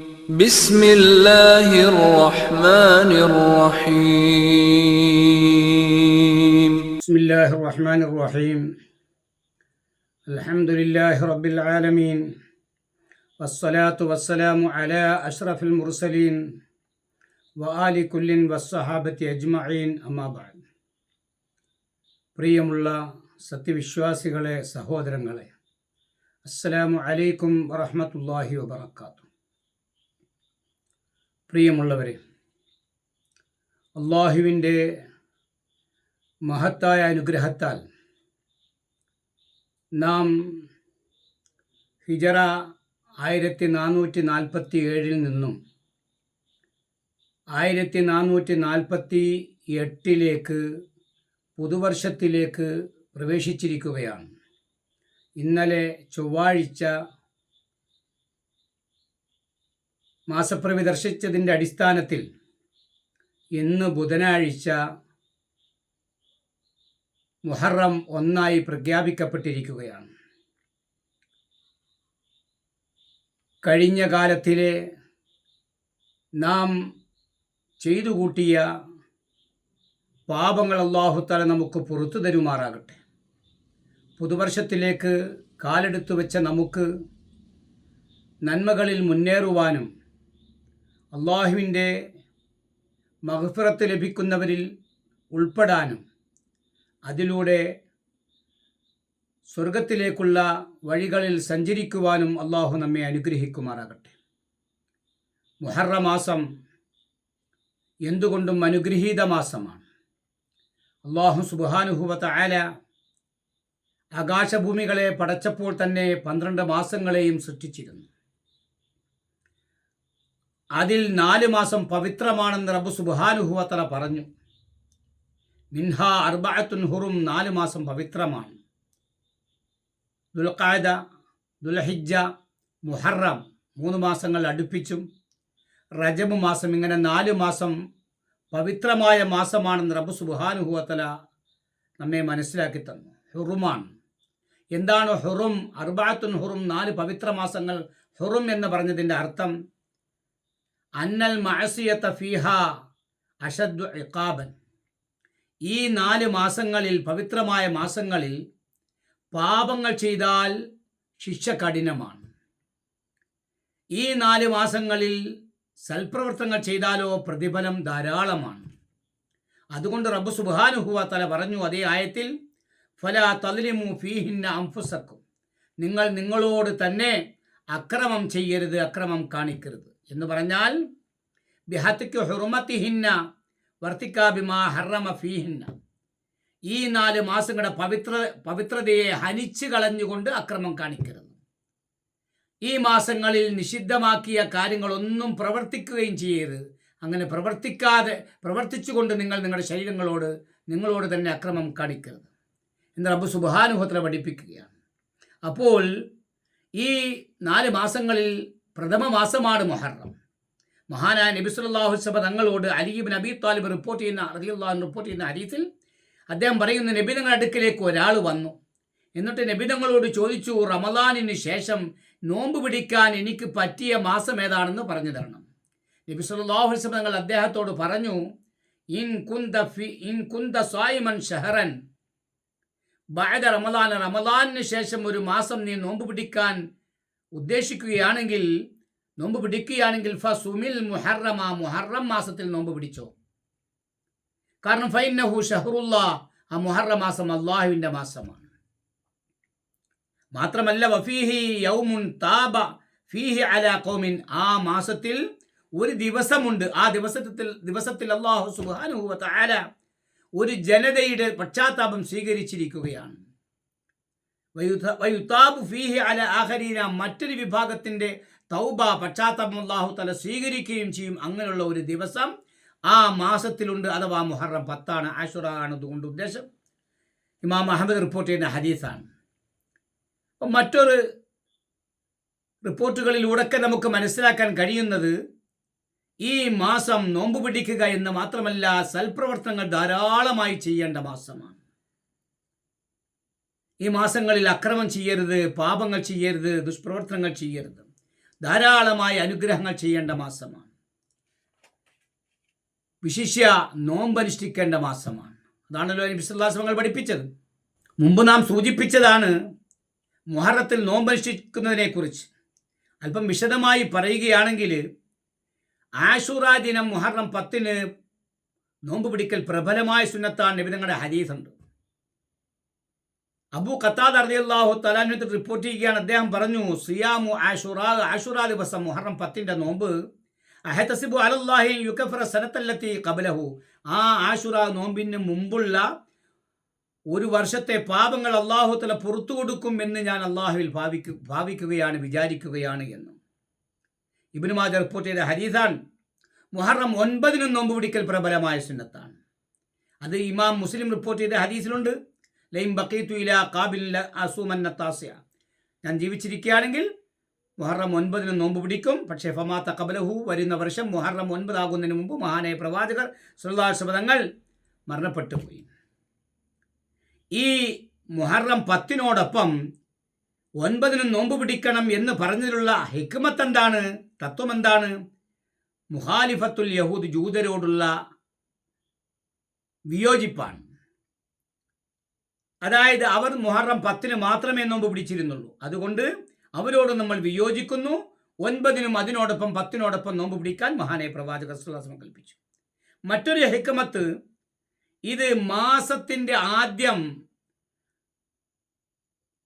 بسم الله الرحمن الرحيم بسم الله الرحمن الرحيم الحمد لله رب العالمين والصلاة والسلام على أشرف المرسلين وآل كل والصحابة أجمعين أما بعد. പ്രിയമുള്ള സത്യവിശ്വാസികളെ, സഹോദരങ്ങളെ, അസ്സലാമു അലൈക്കും വറഹ്മത്തുള്ളാഹി വബറകാതുഹു. പ്രിയമുള്ളവരെ, അല്ലാഹുവിൻ്റെ മഹത്തായ അനുഗ്രഹത്താൽ നാം ഹിജറ 1447 നിന്നും 1448 പുതുവർഷത്തിലേക്ക് പ്രവേശിച്ചിരിക്കുകയാണ്. ഇന്നലെ ചൊവ്വാഴ്ച മാസപ്പിറവി ദർശിച്ചതിൻ്റെ അടിസ്ഥാനത്തിൽ ഇന്ന് ബുധനാഴ്ച മുഹറം 1 പ്രഖ്യാപിക്കപ്പെട്ടിരിക്കുകയാണ്. കഴിഞ്ഞ കാലത്തിലെ നാം ചെയ്തു കൂട്ടിയ പാപങ്ങൾ അല്ലാഹു തആല നമുക്ക് പുറത്തു തരുമാറാകട്ടെ. പുതുവർഷത്തിലേക്ക് കാലെടുത്തു വെച്ച നമുക്ക് നന്മകളിൽ മുന്നേറുവാനും അല്ലാഹുവിൻ്റെ മഗ്ഫിറത്ത് ലഭിക്കുന്നവരിൽ ഉൾപ്പെടാനും അതിലൂടെ സ്വർഗത്തിലേക്കുള്ള വഴികളിൽ സഞ്ചരിക്കുവാനും അല്ലാഹു നമ്മെ അനുഗ്രഹിക്കുമാറാകട്ടെ. മുഹറം മാസം എന്തുകൊണ്ടും അനുഗ്രഹീത മാസമാണ്. അല്ലാഹു സുബ്ഹാനഹു വ തആല ആകാശഭൂമികളെ പടച്ചപ്പോൾ തന്നെ 12 മാസങ്ങളെയും സൃഷ്ടിച്ചിരുന്നു. അതിൽ 4 മാസം പവിത്രമാണെന്ന് റബ്ബ് സുബ്ഹാനഹു വ തആല പറഞ്ഞു. മിൻഹാ അർബഅത്തുൻ ഹുറും, 4 മാസം പവിത്രമാണ്. ദുൽഖഅദ, ദുൽഹിജ്ജ, മുഹറം 3 മാസങ്ങൾ അടുപ്പിച്ചും റജബ് മാസം, ഇങ്ങനെ 4 മാസം പവിത്രമായ മാസമാണെന്ന് റബ്ബ് സുബ്ഹാനഹു വ തആല നമ്മെ മനസ്സിലാക്കി തന്നു. ഹുറുമാണ്. എന്താണ് ഹുറും? അർബഅത്തുൻ ഹുറും, 4 പവിത്ര മാസങ്ങൾ. ഹുറും എന്ന് പറഞ്ഞതിൻ്റെ അർത്ഥം അന്നൽ മഅസിയത ഫീഹാ അശദ്ദു ഇഖാബൻ. ഈ 4 മാസങ്ങളിൽ, പവിത്രമായ മാസങ്ങളിൽ പാപങ്ങൾ ചെയ്താൽ ശിക്ഷ കഠിനമാണ്. ഈ 4 മാസങ്ങളിൽ സൽപ്രവർത്തനങ്ങൾ ചെയ്താലോ പ്രതിഫലം ധാരാളമാണ്. അതുകൊണ്ട് റബ്ബ് സുബ്ഹാനഹു വ തആല പറഞ്ഞു അതേ ആയത്തിൽ, ഫലാ തദ്ലിമു ഫീഹിന്ന അൻഫുസക്കും, നിങ്ങൾ നിങ്ങളോട് തന്നെ അക്രമം ചെയ്യരുത്, അക്രമം കാണിക്കരുത് എന്ന് പറഞ്ഞാൽ ബിഹത്കി ഹുർമത്തിഹിന്ന വർത്തിക്കാബിമാ ഹറമ ഫീഹിന്ന, ഈ 4 മാസങ്ങളുടെ പവിത്രതയെ ഹനിച്ചു കളഞ്ഞുകൊണ്ട് അക്രമം കാണിക്കരുത്. ഈ മാസങ്ങളിൽ നിഷിദ്ധമാക്കിയ കാര്യങ്ങളൊന്നും പ്രവർത്തിക്കുകയും ചെയ്യരുത്. അങ്ങനെ പ്രവർത്തിച്ചുകൊണ്ട് നിങ്ങൾ നിങ്ങളുടെ നിങ്ങളോട് തന്നെ അക്രമം കാണിക്കരുത് എന്ന് റബ്ബ് സുബ്ഹാനഹു വ തആല പഠിപ്പിക്കുകയാണ്. അപ്പോൾ ഈ 4 മാസങ്ങളിൽ പ്രഥമ മാസമാണ് മുഹറം. മഹാനായ നബി സല്ലല്ലാഹു അലൈഹി വസല്ലം തങ്ങളോട് അലി ഇബ്നു അബീ ത്വാലിബ് റിപ്പോർട്ട് ചെയ്യുന്ന ഹദീസിൽ അദ്ദേഹം പറയുന്നു, നബി തങ്ങളുടെ അടുക്കിലേക്ക് ഒരാൾ വന്നു. എന്നിട്ട് നബി തങ്ങളോട് ചോദിച്ചു, റമദാനിന് ശേഷം നോമ്പ് പിടിക്കാൻ എനിക്ക് പറ്റിയ മാസം ഏതാണെന്ന് പറഞ്ഞു തരണം. നബി സല്ലല്ലാഹു അലൈഹി വസല്ലം തങ്ങൾ അദ്ദേഹത്തോട് പറഞ്ഞു, ഇൻ കുന്ത സായിമൻ ഷഹറൻ ബഅദ റമദാൻ, റമദാനിന് ശേഷം ഒരു മാസം നീ നോമ്പ് പിടിക്കാൻ ഉദ്ദേശിക്കുകയാണെങ്കിൽ, നോമ്പ് പിടിക്കുകയാണെങ്കിൽ ഫസുമിൽ മുഹറമ, മുഹറം മാസത്തിൽ നോമ്പ് പിടിച്ചോ. കാരണം ഫൈന്നഹു ഷഹറുല്ലാഹ്, ആ മുഹറം മാസം അല്ലാഹുവിൻ്റെ മാസമാണ്. മാത്രമല്ല വഫീഹി യൗമുൻ താബ ഫീഹി അലാ ഖൗമിൻ, ആ മാസത്തിൽ ഒരു ദിവസമുണ്ട്, ആ ദിവസത്തിൽ അല്ലാഹു സുബ്ഹാനഹു വ തആല ഒരു ജനതയുടെ പശ്ചാത്താപം സ്വീകരിച്ചിരിക്കുകയാണ്. വയുതാബു ഫീഹി അലാ ആഖരീന, മറ്റൊരു വിഭാഗത്തിൻ്റെ തൗബ, പശ്ചാത്താപം അല്ലാഹു തആല സ്വീകരിക്കുകയും ചെയ്യും. അങ്ങനെയുള്ള ഒരു ദിവസം ആ മാസത്തിലുണ്ട്, അഥവാ മുഹറം 10 ആശുറ ആണ് അതുകൊണ്ട് ഉദ്ദേശം. ഇമാം അഹ്മദ് റിപ്പോർട്ട് ചെയ്യുന്ന ഹദീസാണ്. അപ്പം മറ്റൊരു റിപ്പോർട്ടുകളിലൂടെയൊക്കെ നമുക്ക് മനസ്സിലാക്കാൻ കഴിയുന്നത്, ഈ മാസം നോമ്പ് പിടിക്കുക എന്ന് മാത്രമല്ല, സൽപ്രവർത്തനങ്ങൾ ധാരാളമായി ചെയ്യേണ്ട മാസമാണ്. ഈ മാസങ്ങളിൽ അക്രമം ചെയ്യരുത്, പാപങ്ങൾ ചെയ്യരുത്, ദുഷ്പ്രവർത്തനങ്ങൾ ചെയ്യരുത്. ധാരാളമായ അനുഗ്രഹങ്ങൾ ചെയ്യേണ്ട മാസമാണ്. വിശിഷ്യ നോമ്പനുഷ്ഠിക്കേണ്ട മാസമാണ്. അതാണല്ലോ നബി സല്ലല്ലാഹു അലൈഹി വസല്ലം പഠിപ്പിച്ചത്. മുമ്പ് നാം സൂചിപ്പിച്ചതാണ് മുഹറത്തിൽ നോമ്പനുഷ്ഠിക്കുന്നതിനെ കുറിച്ച്. അല്പം വിശദമായി പറയുകയാണെങ്കിൽ, ആശുറ ദിനം മുഹറം 10 നോമ്പ് പിടിക്കൽ പ്രബലമായ സുന്നത്താണ്. നബി തങ്ങളുടെ ഹദീസുണ്ട്. അബൂ ഖത്താദ റളിയല്ലാഹു തആല അൻഹു റിപ്പോർട്ട് ചെയ്യുകയാണ്. അദ്ദേഹം പറഞ്ഞു, സിയാമു ആശുറ ദിവസം മുഹറം 10 നോമ്പ് അഹതസിബു അലല്ലാഹി യുകഫറ സനത്തല്ലത്തി ഖബലഹു, ആ ആശുറ നോമ്പിന് മുമ്പുള്ള ഒരു വർഷത്തെ പാപങ്ങൾ അല്ലാഹു തആല പുറത്തു കൊടുക്കും എന്ന് ഞാൻ അല്ലാഹുവിൽ ഭാവിക്കുകയാണ്, വിചാരിക്കുകയാണ് എന്ന് ഇബ്നു മാജ റിപ്പോർട്ട് ചെയ്ത ഹദീസാണ്. മുഹറം 9 നോമ്പ് പിടിക്കൽ പ്രബലമായ സുന്നത്താണ്. അത് ഇമാം മുസ്ലിം റിപ്പോർട്ട് ചെയ്ത ഹദീസിലുണ്ട്. ലൈൻ ബഖീതു ഇലാ ഖാബിൽ അസൂമന്ന താസിയ, ഞാൻ ജീവിച്ചിരിക്കുകയാണെങ്കിൽ മുഹറം 9 നോമ്പ് പിടിക്കും. പക്ഷേ ഫമാത ഖബലഹു, വരുന്ന വർഷം മുഹറം 9 ആകുന്നതിന് മുമ്പ് മഹാനായ പ്രവാചകർ സല്ലല്ലാഹു അലൈഹി വസല്ലം തങ്ങൾ മരണപ്പെട്ടു പോയി. ഈ മുഹറം 10നോടൊപ്പം 9 നോമ്പ് പിടിക്കണം എന്ന് പറഞ്ഞതിലുള്ള ഹിക്മത്ത് എന്താണ്, തത്വം എന്താണ്? മുഖാലിഫത്തുൽ യഹൂദ്, ജൂതരോടുള്ള വിയോജിപ്പാണ്. അതായത് അവർ മുഹറം 10 മാത്രമേ നോമ്പ് പിടിച്ചിരുന്നുള്ളൂ. അതുകൊണ്ട് അവരോട് നമ്മൾ വിയോജിക്കുന്നു. 9 അതിനോടൊപ്പം 10നോടൊപ്പം നോമ്പ് പിടിക്കാൻ മഹാനായ പ്രവാചകർ സല്ലല്ലാഹു അലൈഹി വസല്ലം കൽപ്പിച്ചു. മറ്റൊരു ഹിക്മത്ത്, ഇത് മാസത്തിന്റെ ആദ്യം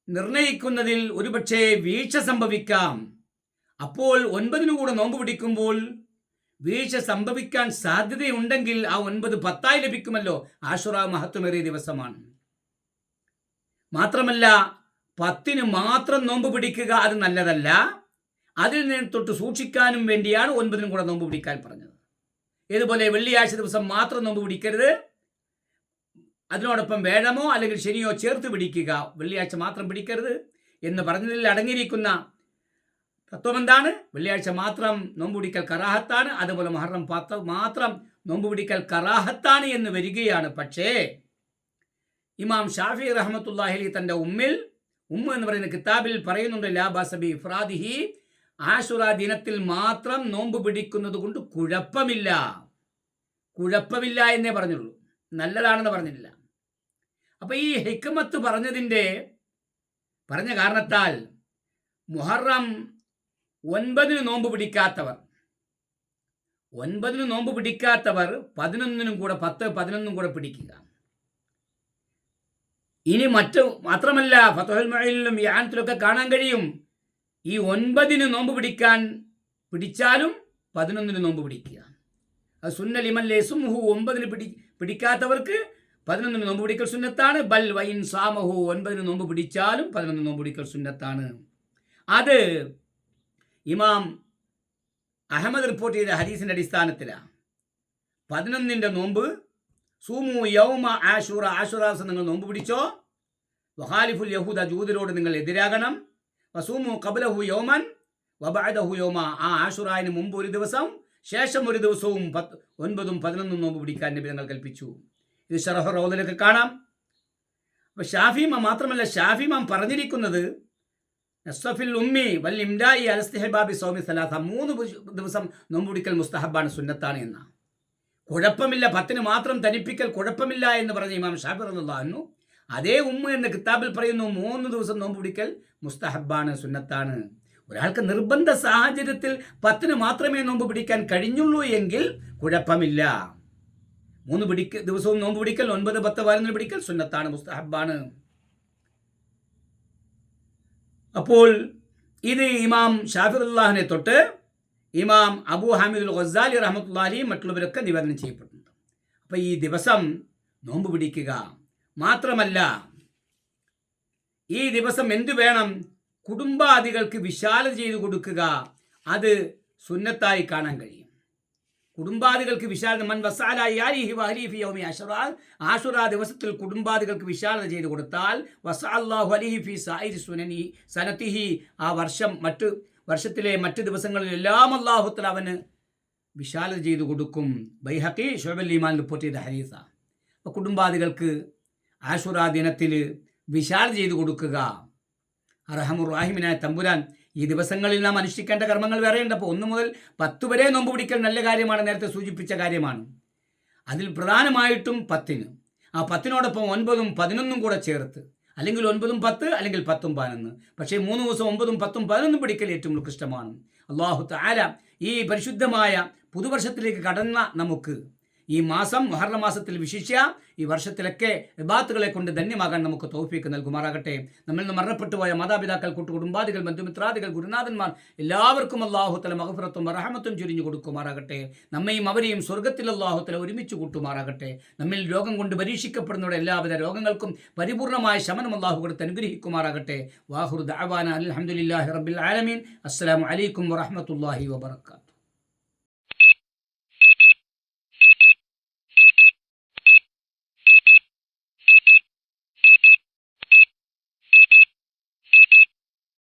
നിർണയിക്കുന്നതിൽ ഒരുപക്ഷെ വീഴ്ച സംഭവിക്കാം. അപ്പോൾ 9 കൂടെ നോമ്പ് പിടിക്കുമ്പോൾ വീഴ്ച സംഭവിക്കാൻ സാധ്യതയുണ്ടെങ്കിൽ ആ 9 10 ലഭിക്കുമല്ലോ. ആശുറ മഹത്വമേറിയ ദിവസമാണ്. മാത്രമല്ല 10 മാത്രം നോമ്പ് പിടിക്കുക അത് നല്ലതല്ല. അതിൽ നിന്ന് തൊട്ട് സൂക്ഷിക്കാനും വേണ്ടിയാണ് 9 കൂടെ നോമ്പ് പിടിക്കാൻ പറഞ്ഞത്. ഇതുപോലെ വെള്ളിയാഴ്ച ദിവസം മാത്രം നോമ്പ് പിടിക്കരുത്. അതിനോടൊപ്പം വേഴമോ അല്ലെങ്കിൽ ശനിയോ ചേർത്ത് പിടിക്കുക. വെള്ളിയാഴ്ച മാത്രം പിടിക്കരുത് എന്ന് പറഞ്ഞതിൽ അടങ്ങിയിരിക്കുന്ന തത്വം എന്താണ്? വെള്ളിയാഴ്ച മാത്രം നോമ്പ് പിടിക്കൽ കറാഹത്താണ്. അതുപോലെ മുഹറം 10 മാത്രം നോമ്പ് പിടിക്കൽ കറാഹത്താണ് എന്ന് വരികയാണ്. പക്ഷേ ഇമാം ഷാഫി റഹ്മത്തുള്ളാഹി അലൈഹി തൻ്റെ ഉമ്മ എന്ന് പറയുന്ന കിതാബിൽ പറയുന്നുണ്ട്, ലാ ബഅസ ബി ഇഫ്റാദിഹി, ആശുറ ദിനത്തിൽ മാത്രം നോമ്പ് പിടിക്കുന്നത് കൊണ്ട് കുഴപ്പമില്ല എന്നേ പറഞ്ഞുള്ളൂ, നല്ലതാണെന്ന് പറഞ്ഞില്ല. അപ്പൊ ഈ ഹിക്മത്ത് പറഞ്ഞ കാരണത്താൽ മുഹറം 9 നോമ്പ് പിടിക്കാത്തവർ 11 കൂടെ 10 11 കൂടെ പിടിക്കുക. ഇനി മാത്രമല്ല, ഫത്ഹുൽ മുഈനിലും യാനത്തിലൊക്കെ കാണാൻ കഴിയും, ഈ 9 നോമ്പ് പിടിച്ചാലും 11 നോമ്പ് പിടിക്കുക. അത് സുന്ന ലിമൻ ലയസുംഹു, 9 പിടിക്കാത്തവർക്ക് 11 നോമ്പ് പിടിക്കൽ സുന്നത്താണ്. ബൽ വൈൻ സാമഹു, 9 നോമ്പ് പിടിച്ചാലും 11 നോമ്പ് പിടിക്കൽ സുന്നത്താണ്. അത് ഇമാം അഹമ്മദ് റിപ്പോർട്ട് ചെയ്ത ഹദീസിന്റെ അടിസ്ഥാനത്തിലാണ്. 11 നോമ്പ്, സൂമു യൗമ ആശുറ, ആശുറ ദിവസം നിങ്ങൾ നോമ്പ് പിടിച്ചോ. വഖാലിഫുൽ യഹൂദ, ജൂതരോട് നിങ്ങൾ എതിരാകണം. വസൂമു ഖബ്ലഹു യൗമൻ വബഅദഹു യൗമ, ആ ആശുറായിന് മുമ്പ് ഒരു ദിവസം ശേഷം ഒരു ദിവസവും 9 11 നോമ്പ് പിടിക്കാൻ നബി തങ്ങൾ കൽപ്പിച്ചു. ഇത് ശറഹ് റൗദയിലൊക്കെ കാണാം. അപ്പോൾ മാത്രമല്ല ഷാഫി ഇമാം പറഞ്ഞിരിക്കുന്നത് നസ്ഫിൽ ഉമ്മി വൽ ഇംദാഇ അല ഇസ്തിഹ്ബാബി സൗമി സലാസ, 3 ദിവസം നോമ്പ് പിടിക്കൽ മുസ്തഹബാണ്, സുന്നത്താണ് എന്ന. കുഴപ്പമില്ല, 10 മാത്രം തനിപ്പിക്കൽ കുഴപ്പമില്ല എന്ന് പറഞ്ഞ ഇമാം ഷാഫി റളിയല്ലാഹു അൻഹു അതേ ഉമ്മ എന്ന കിതാബിൽ പറയുന്നു 3 ദിവസം നോമ്പ് പിടിക്കൽ മുസ്തഹബാണ്, സുന്നത്താണ്. ഒരാൾക്ക് നിർബന്ധ സാഹചര്യത്തിൽ 10 മാത്രമേ നോമ്പ് പിടിക്കാൻ കഴിഞ്ഞുള്ളൂ എങ്കിൽ കുഴപ്പമില്ല. 3 ദിവസവും നോമ്പ് പിടിക്കൽ, 9 10 11 പിടിക്കൽ സുന്നത്താണ്, മുസ്തഹബാണ്. അപ്പോൾ ഇത് ഇമാം ഷാഫി റളിയല്ലാഹുവിനെ തൊട്ട് ഇമാം അബൂ ഹാമിദുൽ ഗസാലി റഹ്മത്തുള്ളാഹി അലൈഹി മറ്റുള്ളവരൊക്കെ നിവേദനം ചെയ്യപ്പെട്ടിട്ടുണ്ട്. അപ്പോൾ ഈ ദിവസം നോമ്പ് പിടിക്കുക. മാത്രമല്ല ഈ ദിവസം എന്തു വേണം? കുടുംബാദികൾക്ക് വിശാലത ചെയ്തു കൊടുക്കുക. അത് സുന്നത്തായി കാണാൻ കഴിയും. കുടുംബാദികൾക്ക് വിശാലത, മൻ വസാല യാരിഹി വഅഹ്ലിഹി ഫി യൗമി ആശുറ ദിവസത്തിൽ കുടുംബാദികൾക്ക് വിശാലത ചെയ്തു കൊടുത്താൽ വസഅല്ലാഹു അലൈഹി ഫി സായിരി സനതിഹി, ആ വർഷത്തിലെ മറ്റ് ദിവസങ്ങളിലെല്ലാം അല്ലാഹു തആല അവന് വിശാലത ചെയ്തു കൊടുക്കും. ബൈഹഖി ശുഅബുൽ ഈമാൻ റിപ്പോർട്ട് ചെയ്ത ഹദീസാണ്. അപ്പോൾ കുടുംബാദികൾക്ക് ആശുറ ദിനത്തിൽ വിശാലത ചെയ്തു കൊടുക്കുക. അർഹമുർ റഹീമിനായ തമ്പുരാൻ ഈ ദിവസങ്ങളിൽ നാം അനുഷ്ഠിക്കേണ്ട കർമ്മങ്ങൾ വേറെയുണ്ട്. അപ്പോൾ 1 മുതൽ 10 വരെ നോമ്പ് പിടിക്കൽ നല്ല കാര്യമാണ്, നേരത്തെ സൂചിപ്പിച്ച കാര്യമാണ്. അതിൽ പ്രധാനമായിട്ടും 10-ന്, ആ 10-നോടൊപ്പം 9-ഉം 11-ഉം കൂടെ ചേർത്ത്, അല്ലെങ്കിൽ 9-ഉം 10, അല്ലെങ്കിൽ 10-ഉം 11. പക്ഷേ 3 ദിവസം 9-ഉം 10-ഉം 11-ഉം പിടിക്കൽ ഏറ്റവും ഉത്കൃഷ്ടമാണ്. അല്ലാഹു തആല ഈ പരിശുദ്ധമായ പുതുവർഷത്തിലേക്ക് കടന്ന നമുക്ക് ഈ മാസം മുഹറം മാസത്തിൽ വിശിഷ്യ ഈ വർഷത്തിലൊക്കെ ഇബാദത്തുകളെ കൊണ്ട് ധന്യമാകാൻ നമുക്ക് തൗഫീക്ക് നൽകുമാറാകട്ടെ. നമ്മിൽ നിന്ന് മരണപ്പെട്ടു പോയ മാതാപിതാക്കൾ, കുടുംബാദികൾ, ബന്ധുമിത്രാദികൾ, ഗുരുനാഥന്മാർ എല്ലാവർക്കും അല്ലാഹു തആല മഗ്ഫിറത്തും റഹ്മത്തും ചൊരിഞ്ഞു കൊടുക്കുമാറാകട്ടെ. നമ്മയും അവരെയും സ്വർഗ്ഗത്തിൽ അല്ലാഹു തആല ഒരുമിച്ച് കൂട്ടുമാറാകട്ടെ. നമ്മിൽ രോഗം കൊണ്ട് പരീക്ഷിക്കപ്പെടുന്നവരുടെ എല്ലാവിധ രോഗങ്ങൾക്കും പരിപൂർണമായ ശമനം അല്ലാഹു കൊടുത്ത് അനുഗ്രഹിക്കുമാറാകട്ടെ. വാഖിറു ദഅവാന അൽഹംദുലില്ലാഹി റബ്ബിൽ ആലമീൻ. അസ്സലാമു അലൈക്കും വറഹ്മത്തുള്ളാഹി വബറകാതുഹു.